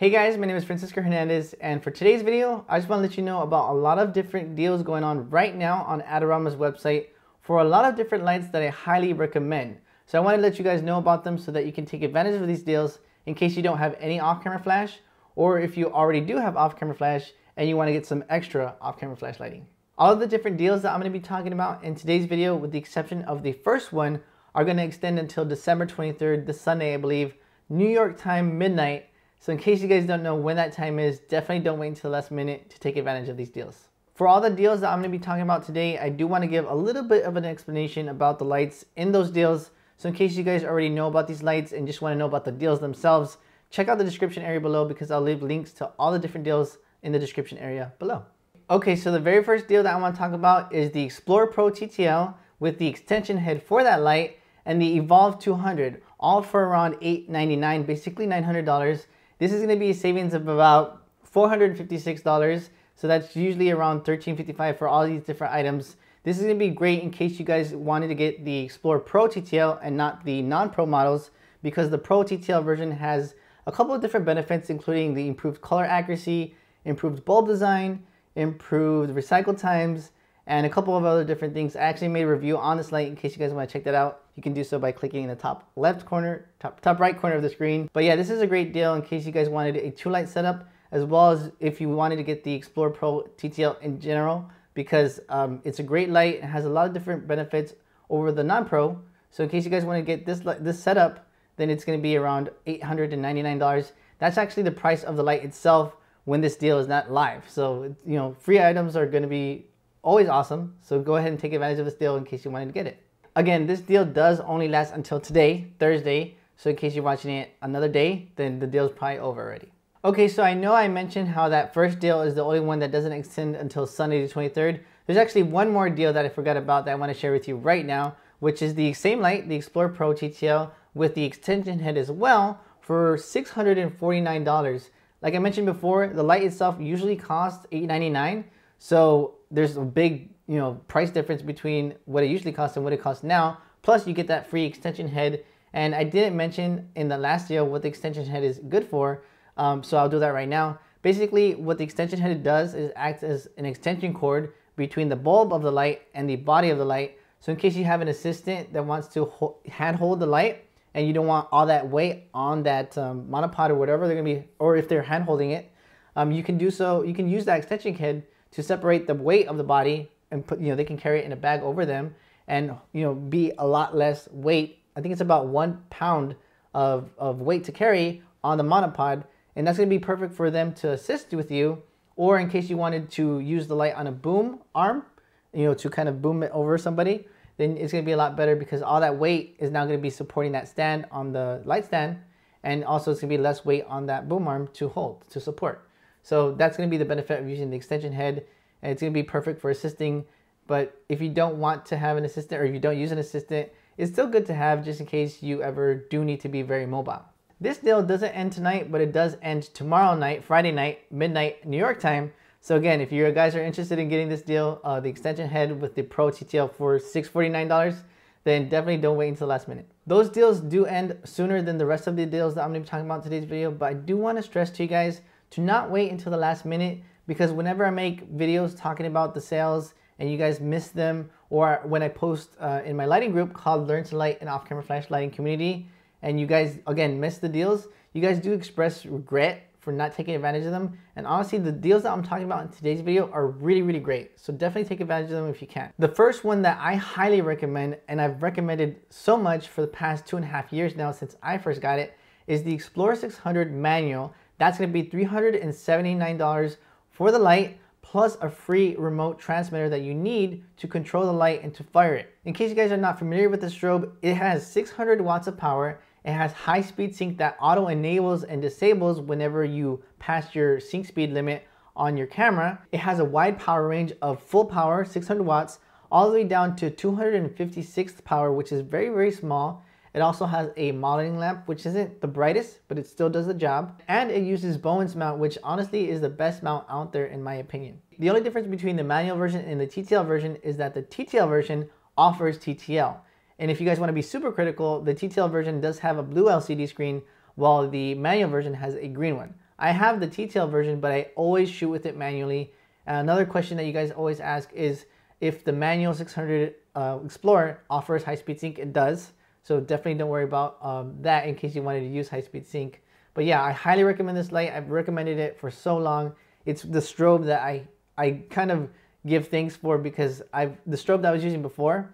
Hey guys, my name is Francisco Hernandez, and for today's video, I just want to let you know about a lot of different deals going on right now on Adorama's website for a lot of different lights that I highly recommend. So I want to let you guys know about them so that you can take advantage of these deals in case you don't have any off-camera flash, or if you already do have off-camera flash and you want to get some extra off-camera flash lighting. All of the different deals that I'm going to be talking about in today's video, with the exception of the first one, are going to extend until December 23rd, this Sunday, I believe, New York time, midnight. So in case you guys don't know when that time is, definitely don't wait until the last minute to take advantage of these deals. For all the deals that I'm going to be talking about today, I do want to give a little bit of an explanation about the lights in those deals. So in case you guys already know about these lights and just want to know about the deals themselves, check out the description area below because I'll leave links to all the different deals in the description area below. Okay, so the very first deal that I want to talk about is the Explorer Pro TTL with the extension head for that light and the Evolve 200, all for around $899, basically $900. This is going to be a savings of about $456, so that's usually around $1355 for all these different items. This is going to be great in case you guys wanted to get the Explorer Pro TTL and not the non-Pro models, because the Pro TTL version has a couple of different benefits, including the improved color accuracy, improved bulb design, improved recycle times, and a couple of other different things. I actually made a review on this light in case you guys want to check that out. You can do so by clicking in the top left corner, top right corner of the screen. But yeah, this is a great deal in case you guys wanted a 2-light setup, as well as if you wanted to get the Explorer Pro TTL in general, because it's a great light. It has a lot of different benefits over the non-Pro. So in case you guys want to get this setup, then it's going to be around $899. That's actually the price of the light itself when this deal is not live. So, you know, free items are going to be always awesome. So go ahead and take advantage of this deal in case you wanted to get it. Again, this deal does only last until today, Thursday. So in case you're watching it another day, then the deal is probably over already. Okay, so I know I mentioned how that first deal is the only one that doesn't extend until Sunday the 23rd. There's actually one more deal that I forgot about that I want to share with you right now, which is the same light, the Explorer Pro TTL, with the extension head as well for $649. Like I mentioned before, the light itself usually costs $899. So there's a big, price difference between what it usually costs and what it costs now. Plus you get that free extension head. And I didn't mention in the last deal what the extension head is good for. So I'll do that right now. Basically what the extension head does is act as an extension cord between the bulb of the light and the body of the light. So in case you have an assistant that wants to hand hold the light and you don't want all that weight on that monopod or whatever they're gonna be, or if they're hand holding it, you can do so. You can use that extension head to separate the weight of the body and put, they can carry it in a bag over them and, be a lot less weight. I think it's about 1 pound of weight to carry on the monopod. And that's going to be perfect for them to assist with you, or in case you wanted to use the light on a boom arm, to kind of boom it over somebody, then it's going to be a lot better because all that weight is now going to be supporting that stand on the light stand. And also it's going to be less weight on that boom arm to hold, to support. So that's going to be the benefit of using the extension head, and it's going to be perfect for assisting. But if you don't want to have an assistant, or if you don't use an assistant, it's still good to have just in case you ever do need to be very mobile. This deal doesn't end tonight, but it does end tomorrow night, Friday night, midnight, New York time. So again, if you guys are interested in getting this deal, the extension head with the Pro TTL for $649, then definitely don't wait until the last minute. Those deals do end sooner than the rest of the deals that I'm going to be talking about in today's video, but I do want to stress to you guys to not wait until the last minute, because whenever I make videos talking about the sales and you guys miss them, or when I post in my lighting group called Learn to Light and Off-Camera Flash Lighting Community, and you guys, again, miss the deals, you guys do express regret for not taking advantage of them. And honestly, the deals that I'm talking about in today's video are really, really great. So definitely take advantage of them if you can. The first one that I highly recommend, and I've recommended so much for the past 2.5 years now since I first got it, is the Explorer 600 manual. That's going to be $379 for the light, plus a free remote transmitter that you need to control the light and to fire it. In case you guys are not familiar with the strobe, it has 600 watts of power. It has high-speed sync that auto-enables and disables whenever you pass your sync speed limit on your camera. It has a wide power range of full power, 600 watts, all the way down to 256 power, which is very, very small. It also has a modeling lamp, which isn't the brightest, but it still does the job. And it uses Bowens mount, which honestly is the best mount out there in my opinion. The only difference between the manual version and the TTL version is that the TTL version offers TTL. And if you guys want to be super critical, the TTL version does have a blue LCD screen, while the manual version has a green one. I have the TTL version, but I always shoot with it manually. Another question that you guys always ask is if the manual 600 Explorer offers high-speed sync. It does, so definitely don't worry about that in case you wanted to use high-speed sync. But yeah, I highly recommend this light. I've recommended it for so long. It's the strobe that I kind of give thanks for, because the strobe that I was using before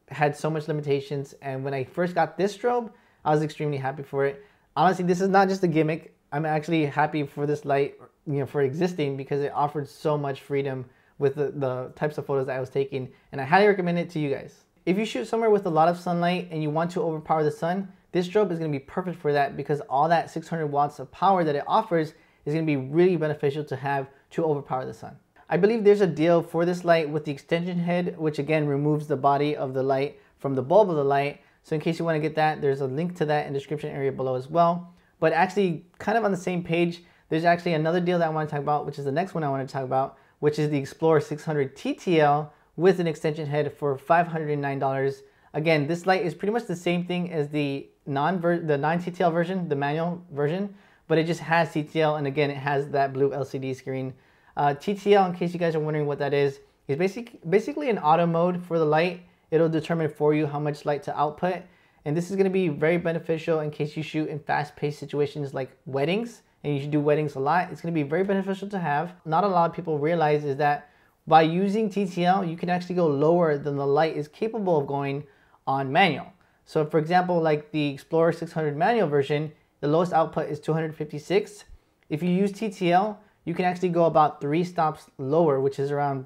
had so much limitations, and when I first got this strobe, I was extremely happy for it. Honestly, this is not just a gimmick. I'm actually happy for this light, for existing, because it offered so much freedom with the types of photos that I was taking, and I highly recommend it to you guys. If you shoot somewhere with a lot of sunlight and you want to overpower the sun, this strobe is going to be perfect for that, because all that 600 watts of power that it offers is going to be really beneficial to have to overpower the sun. I believe there's a deal for this light with the extension head, which again removes the body of the light from the bulb of the light. So in case you want to get that, there's a link to that in the description area below as well. But actually, kind of on the same page, there's actually another deal that I want to talk about, which is the next one I want to talk about, which is the Explorer 600 TTL with an extension head for $509. Again, this light is pretty much the same thing as the non-TTL version, the manual version, but it just has TTL, and again, it has that blue LCD screen. TTL, in case you guys are wondering what that is basically an auto mode for the light. It'll determine for you how much light to output, and this is going to be very beneficial in case you shoot in fast-paced situations like weddings, and you should do weddings a lot. It's going to be very beneficial to have. Not a lot of people realize is that by using TTL, you can actually go lower than the light is capable of going on manual. So for example, like the Explorer 600 manual version, the lowest output is 256. If you use TTL, you can actually go about 3 stops lower, which is around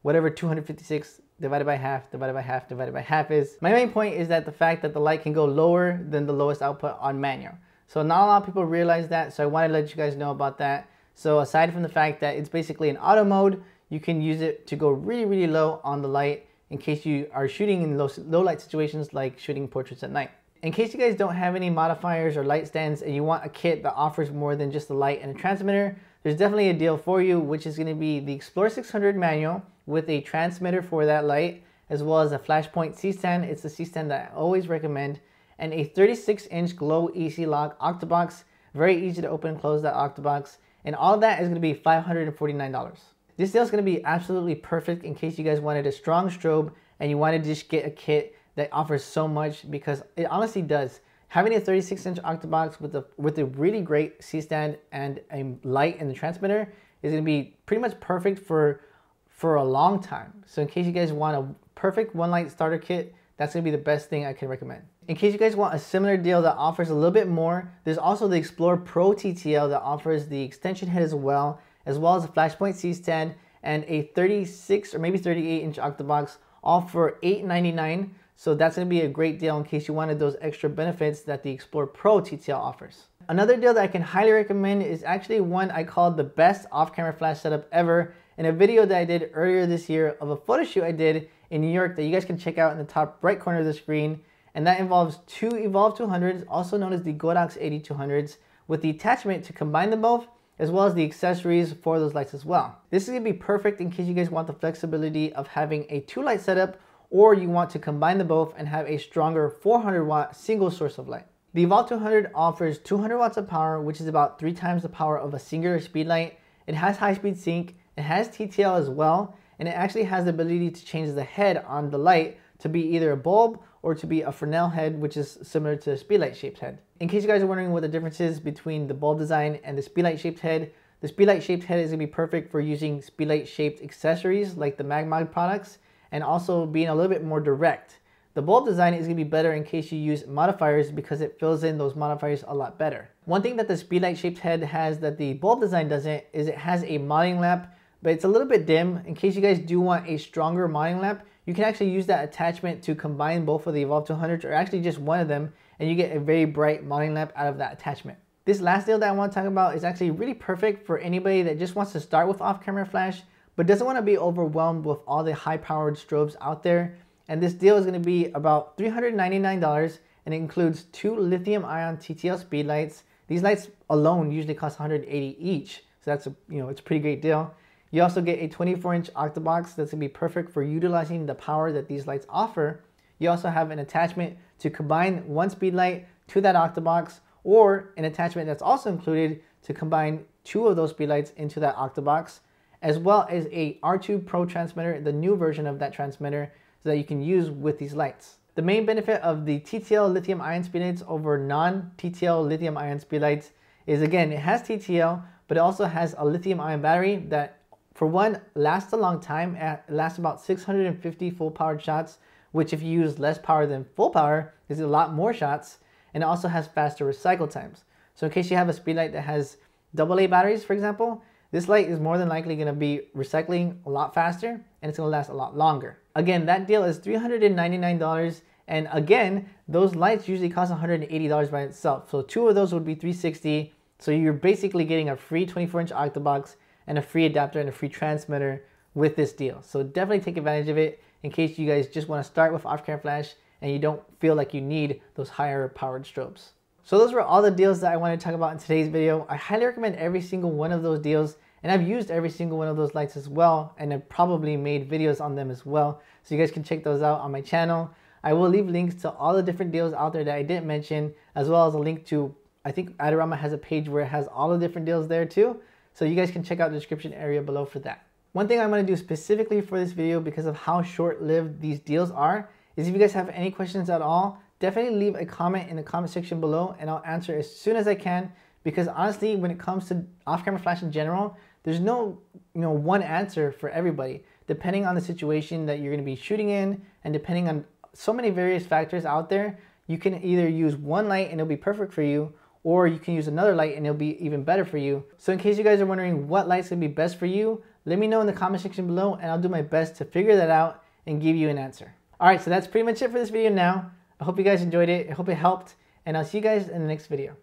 whatever 256 divided by half, divided by half, divided by half is. My main point is that the fact that the light can go lower than the lowest output on manual. So not a lot of people realize that, so I want to let you guys know about that. So aside from the fact that it's basically an auto mode, you can use it to go really, really low on the light in case you are shooting in low light situations like shooting portraits at night. In case you guys don't have any modifiers or light stands and you want a kit that offers more than just the light and a transmitter, there's definitely a deal for you, which is going to be the Explorer 600 manual with a transmitter for that light, as well as a Flashpoint C-stand. It's the C-stand that I always recommend, and a 36-inch glow EC lock octobox. Very easy to open and close that octobox, and all of that is going to be $549. This deal is going to be absolutely perfect in case you guys wanted a strong strobe and you wanted to just get a kit that offers so much, because it honestly does. Having a 36-inch octobox with a really great C-stand and a light and the transmitter is going to be pretty much perfect for a long time. So in case you guys want a perfect one light starter kit, that's going to be the best thing I can recommend. In case you guys want a similar deal that offers a little bit more, there's also the Explorer Pro TTL that offers the extension head as well as a Flashpoint C-stand and a 36 or maybe 38-inch octobox, all for $899. So that's going to be a great deal in case you wanted those extra benefits that the Explorer Pro TTL offers. Another deal that I can highly recommend is actually one I called the best off-camera flash setup ever, in a video that I did earlier this year of a photo shoot I did in New York that you guys can check out in the top right corner of the screen. And that involves 2 Evolve 200s, also known as the Godox 8200s, with the attachment to combine them both, as well as the accessories for those lights as well. This is going to be perfect in case you guys want the flexibility of having a 2-light setup, or you want to combine them both and have a stronger 400-watt single source of light. The Evolve 200 offers 200 watts of power, which is about 3 times the power of a singular speed light. It has high-speed sync, it has TTL as well, and it actually has the ability to change the head on the light to be either a bulb or to be a Fresnel head, which is similar to a speedlight shaped head. In case you guys are wondering what the difference is between the bulb design and the speedlight shaped head, the speedlight shaped head is going to be perfect for using speedlight shaped accessories like the Magmod products, and also being a little bit more direct. The bulb design is going to be better in case you use modifiers, because it fills in those modifiers a lot better. One thing that the speedlight shaped head has that the bulb design doesn't is it has a modding lamp, but it's a little bit dim. In case you guys do want a stronger modding lamp, you can actually use that attachment to combine both of the Evolve 200s, or actually just one of them, and you get a very bright modding lamp out of that attachment. This last deal that I want to talk about is actually really perfect for anybody that just wants to start with off-camera flash, but doesn't want to be overwhelmed with all the high-powered strobes out there. And this deal is going to be about $399, and it includes 2 lithium-ion TTL speed lights. These lights alone usually cost $180 each, so that's it's a pretty great deal. You also get a 24-inch octobox that's going to be perfect for utilizing the power that these lights offer. You also have an attachment to combine one speed light to that octobox, or an attachment that's also included to combine 2 of those speedlights into that octobox, as well as a R2 Pro transmitter, the new version of that transmitter, so that you can use with these lights. The main benefit of the TTL lithium ion speedlights over non-TTL lithium ion speedlights is, again, it has TTL, but it also has a lithium ion battery that, for one, lasts a long time. It lasts about 650 full powered shots, which if you use less power than full power is a lot more shots, and it also has faster recycle times. So in case you have a speedlight that has AA batteries, for example, this light is more than likely going to be recycling a lot faster, and it's going to last a lot longer. Again, that deal is $399, and again, those lights usually cost $180 by itself. So 2 of those would be $360. So you're basically getting a free 24-inch octobox and a free adapter and a free transmitter with this deal. So definitely take advantage of it in case you guys just want to start with off-camera flash and you don't feel like you need those higher powered strobes. So those were all the deals that I wanted to talk about in today's video. I highly recommend every single one of those deals, and I've used every single one of those lights as well, and I've probably made videos on them as well. So you guys can check those out on my channel. I will leave links to all the different deals out there that I didn't mention, as well as a link to, I think Adorama has a page where it has all the different deals there too. So you guys can check out the description area below for that. One thing I'm going to do specifically for this video, because of how short-lived these deals are, is if you guys have any questions at all, definitely leave a comment in the comment section below and I'll answer as soon as I can, because honestly, when it comes to off-camera flash in general, there's no one answer for everybody. Depending on the situation that you're going to be shooting in, and depending on so many various factors out there, you can either use one light and it'll be perfect for you, or you can use another light and it'll be even better for you. So in case you guys are wondering what light's gonna be best for you, let me know in the comment section below and I'll do my best to figure that out and give you an answer. Alright, so that's pretty much it for this video now. I hope you guys enjoyed it. I hope it helped, and I'll see you guys in the next video.